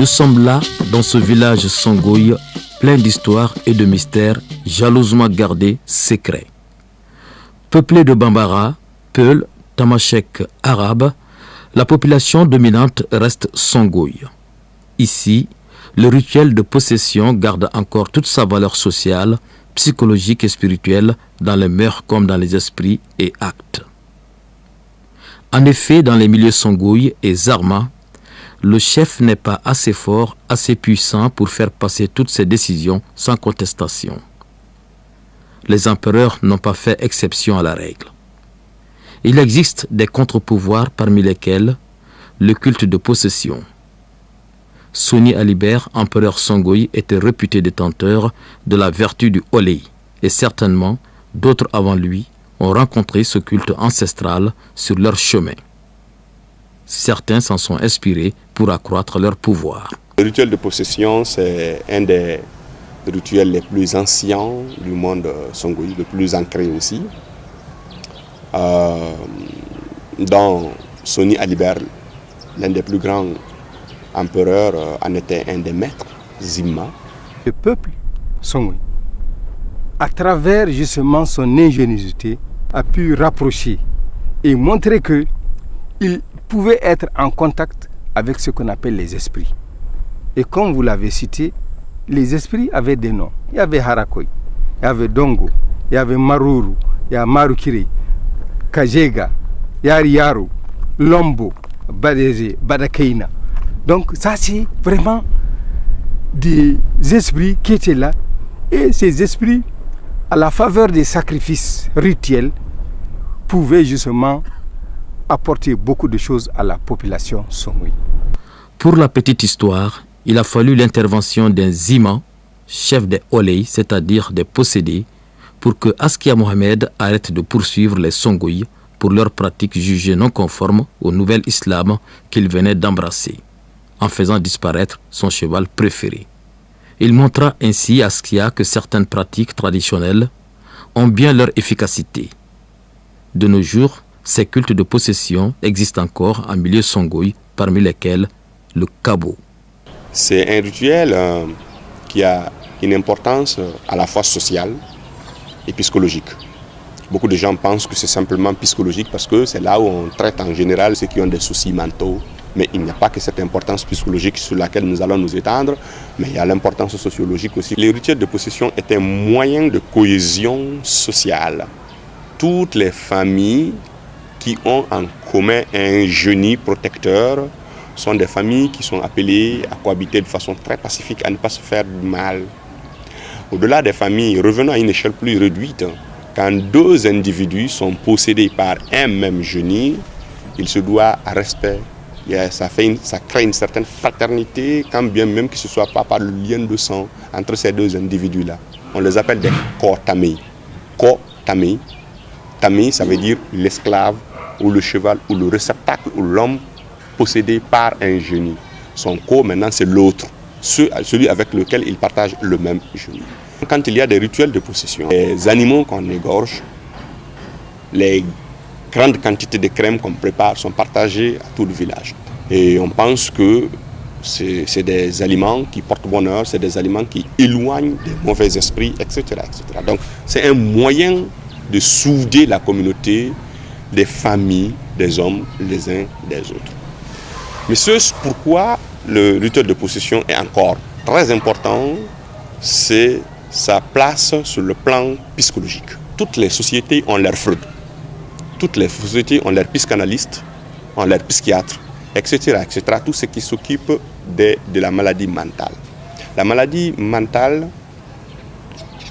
Nous sommes là, dans ce village Songoï, plein d'histoires et de mystères, jalousement gardés, secrets. Peuplé de Bambara, Peul, Tamashek arabes, la population dominante reste Songoï. Ici, le rituel de possession garde encore toute sa valeur sociale, psychologique et spirituelle dans les mœurs comme dans les esprits et actes. En effet, dans les milieux Songoï et Zarma, le chef n'est pas assez fort, assez puissant pour faire passer toutes ses décisions sans contestation. Les empereurs n'ont pas fait exception à la règle. Il existe des contre-pouvoirs parmi lesquels le culte de possession. Soni Alibert, empereur Songoï, était réputé détenteur de la vertu du Olei, et certainement d'autres avant lui ont rencontré ce culte ancestral sur leur chemin. Certains s'en sont inspirés pour accroître leur pouvoir. Le rituel de possession, c'est un des rituels les plus anciens du monde Songoï, le plus ancré aussi. Dans Soni Alibert, l'un des plus grands empereurs en était un des maîtres, Zimma. Le peuple Songoï, à travers justement son ingéniosité, a pu rapprocher et montrer qu'il pouvait être en contact avec ce qu'on appelle les esprits. Et comme vous l'avez cité, les esprits avaient des noms. Il y avait Harakoi, il y avait Dongo, il y avait Maruru, il y a Marukiri, Kajega, Yariyaru, Lombo, Badeze, Badakeina. Donc ça c'est vraiment des esprits qui étaient là. Et ces esprits, à la faveur des sacrifices rituels, pouvaient justement apporter beaucoup de choses à la population Songoï. Pour la petite histoire, il a fallu l'intervention d'un Zima, chef des Olei, c'est-à-dire des possédés, pour que Askia Mohamed arrête de poursuivre les Songoï pour leurs pratiques jugées non conformes au nouvel islam qu'il venait d'embrasser, en faisant disparaître son cheval préféré. Il montra ainsi à Askia que certaines pratiques traditionnelles ont bien leur efficacité. De nos jours, ces cultes de possession existent encore en milieu Songoï, parmi lesquels le Kabo. C'est un rituel qui a une importance à la fois sociale et psychologique. Beaucoup de gens pensent que c'est simplement psychologique parce que c'est là où on traite en général ceux qui ont des soucis mentaux. Mais il n'y a pas que cette importance psychologique sur laquelle nous allons nous étendre, mais il y a l'importance sociologique aussi. Les rituels de possession étaient un moyen de cohésion sociale. Toutes les familles qui ont en commun un génie protecteur sont des familles qui sont appelées à cohabiter de façon très pacifique, à ne pas se faire du mal. Au-delà des familles, revenons à une échelle plus réduite. Quand deux individus sont possédés par un même génie, il se doit à respect. Ça crée une certaine fraternité, quand bien même que ce ne soit pas par le lien de sang entre ces deux individus-là. On les appelle des ko-tamei. Ko-tamei. Tamei, ça veut dire l'esclave ou le cheval ou le réceptacle ou l'homme possédé par un génie. Son ko, maintenant, c'est l'autre, celui avec lequel il partage le même génie. Quand il y a des rituels de possession, les animaux qu'on égorge, les grandes quantités de crème qu'on prépare sont partagées à tout le village. Et on pense que c'est des aliments qui portent bonheur, c'est des aliments qui éloignent des mauvais esprits, etc., etc. Donc c'est un moyen de souder la communauté, des familles, des hommes, les uns des autres. Mais ce pourquoi le rituel de possession est encore très important, c'est sa place sur le plan psychologique. Toutes les sociétés ont leur Freud. Toutes les sociétés ont leurs psychanalystes, ont leurs psychiatres, etc., etc. Tout ce qui s'occupe de la maladie mentale. La maladie mentale,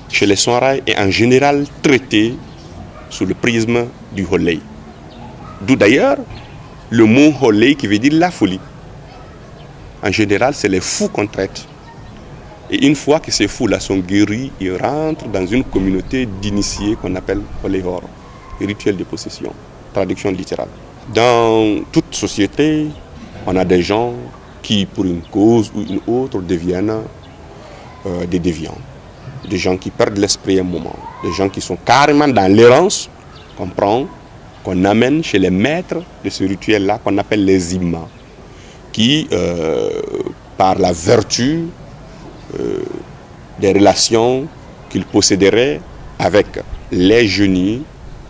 chez les Songhai, est en général traitée sous le prisme du Olei. D'où d'ailleurs le mot Olei qui veut dire la folie. En général, c'est les fous qu'on traite. Et une fois que ces fous-là sont guéris, ils rentrent dans une communauté d'initiés qu'on appelle Olehor. Rituel de possession, traduction littérale. Dans toute société, on a des gens qui, pour une cause ou une autre, deviennent des déviants. Des gens qui perdent l'esprit un moment. Des gens qui sont carrément dans l'errance, qu'on amène chez les maîtres de ce rituel-là, qu'on appelle les imams, qui par la vertu des relations qu'il posséderait avec les génies,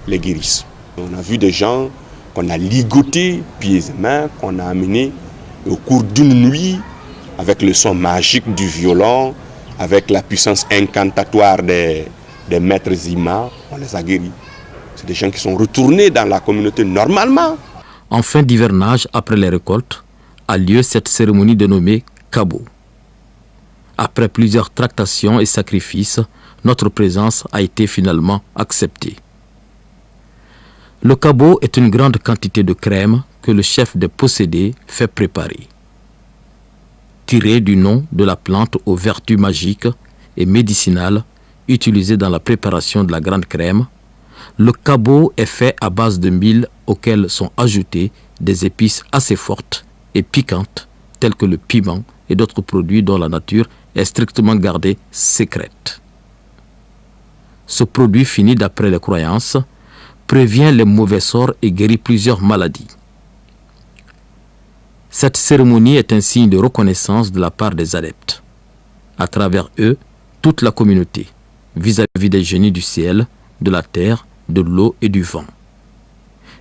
les guérissent. On a vu des gens qu'on a ligotés pieds et mains, qu'on a amenés au cours d'une nuit avec le son magique du violon, avec la puissance incantatoire des maîtres Zima, on les a guéris. C'est des gens qui sont retournés dans la communauté normalement. En fin d'hivernage, après les récoltes, a lieu cette cérémonie dénommée Kabo. Après plusieurs tractations et sacrifices, notre présence a été finalement acceptée. Le Kabo est une grande quantité de crème que le chef des possédés fait préparer. Tiré du nom de la plante aux vertus magiques et médicinales utilisée dans la préparation de la grande crème, le Kabo est fait à base de mil auxquelles sont ajoutées des épices assez fortes et piquantes telles que le piment et d'autres produits dont la nature est strictement gardée secrète. Ce produit fini d'après les croyances prévient les mauvais sorts et guérit plusieurs maladies. Cette cérémonie est un signe de reconnaissance de la part des adeptes. À travers eux, toute la communauté, vis-à-vis des génies du ciel, de la terre, de l'eau et du vent.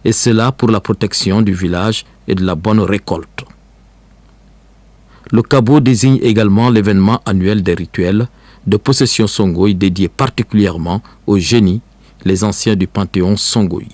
Et cela pour la protection du village et de la bonne récolte. Le Kabo désigne également l'événement annuel des rituels de possession Songoï dédié particulièrement aux génies, les anciens du panthéon Songoï.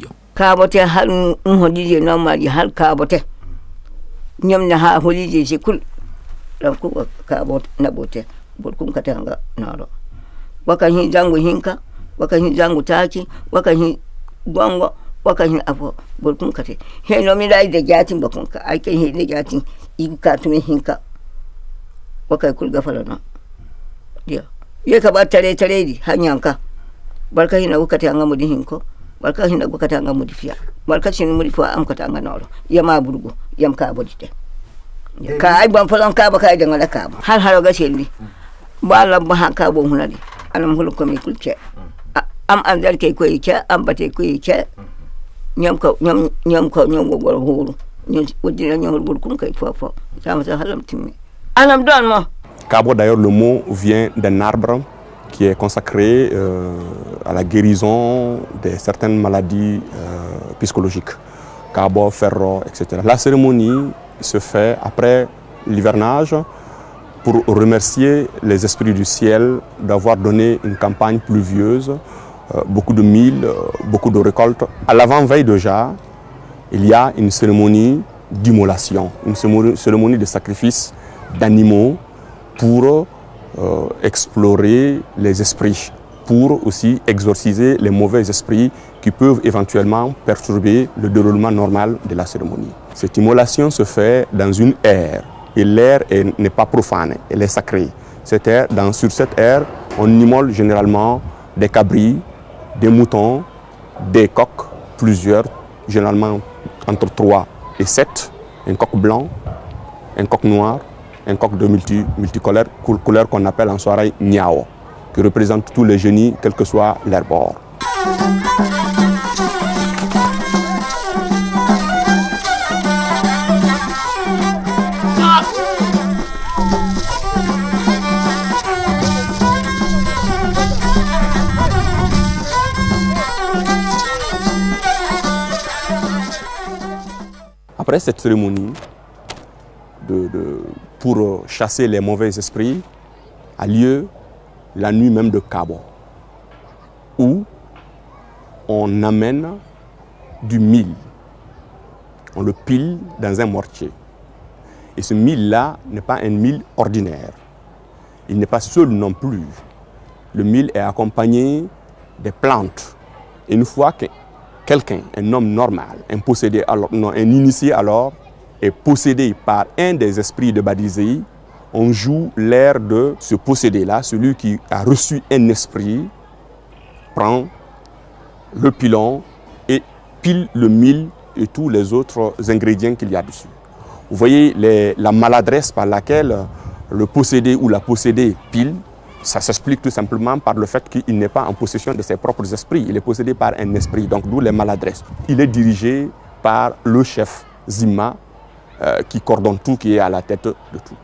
Barka hina wukati anga mudi hinko barka hina wukati anga mudi fiya barka chini mudi fo am kata anga noro yama burgo yam ka bodite ka ay ban falan ka ba kay da ngala ka har haro ga selli bala ba ha ka bo hunadi anam hulu ko mi kulce am andal kay ko yike am bate ko yike nyam ko gol hulu nyam wudina nyam gol kun kay fo sama sa halam timmi anam don mo. Kabo, d'ailleurs, le mot vient d'un arbre qui est consacré à la guérison de certaines maladies psychologiques, Kabo, Ferro, etc. La cérémonie se fait après l'hivernage pour remercier les esprits du ciel d'avoir donné une campagne pluvieuse, beaucoup de mil, beaucoup de récoltes. À l'avant-veille déjà, il y a une cérémonie d'immolation, une cérémonie de sacrifice d'animaux pour explorer les esprits, pour aussi exorciser les mauvais esprits qui peuvent éventuellement perturber le déroulement normal de la cérémonie. Cette immolation se fait dans une aire, et l'air n'est pas profane, elle est sacrée. Sur cette aire, on immole généralement des cabris, des moutons, des coqs, plusieurs, généralement entre 3 et 7, un coq blanc, un coq noir, un coq de multicolore couleur qu'on appelle en soirée Niao, qui représente tous les génies, quel que soit leur bord. Après cette cérémonie, pour chasser les mauvais esprits, a lieu la nuit même de Kabo, où on amène du mil, on le pile dans un mortier. Et ce mil-là n'est pas un mil ordinaire, il n'est pas seul non plus. Le mil est accompagné des plantes. Et une fois que quelqu'un, un homme normal, un possédé, un initié alors, est possédé par un des esprits de Badizéi, on joue l'air de ce possédé-là, celui qui a reçu un esprit, prend le pilon et pile le mil et tous les autres ingrédients qu'il y a dessus. Vous voyez la maladresse par laquelle le possédé ou la possédée pile, ça s'explique tout simplement par le fait qu'il n'est pas en possession de ses propres esprits, il est possédé par un esprit, donc d'où les maladresses. Il est dirigé par le chef Zima, qui coordonne tout, qui est à la tête de tout.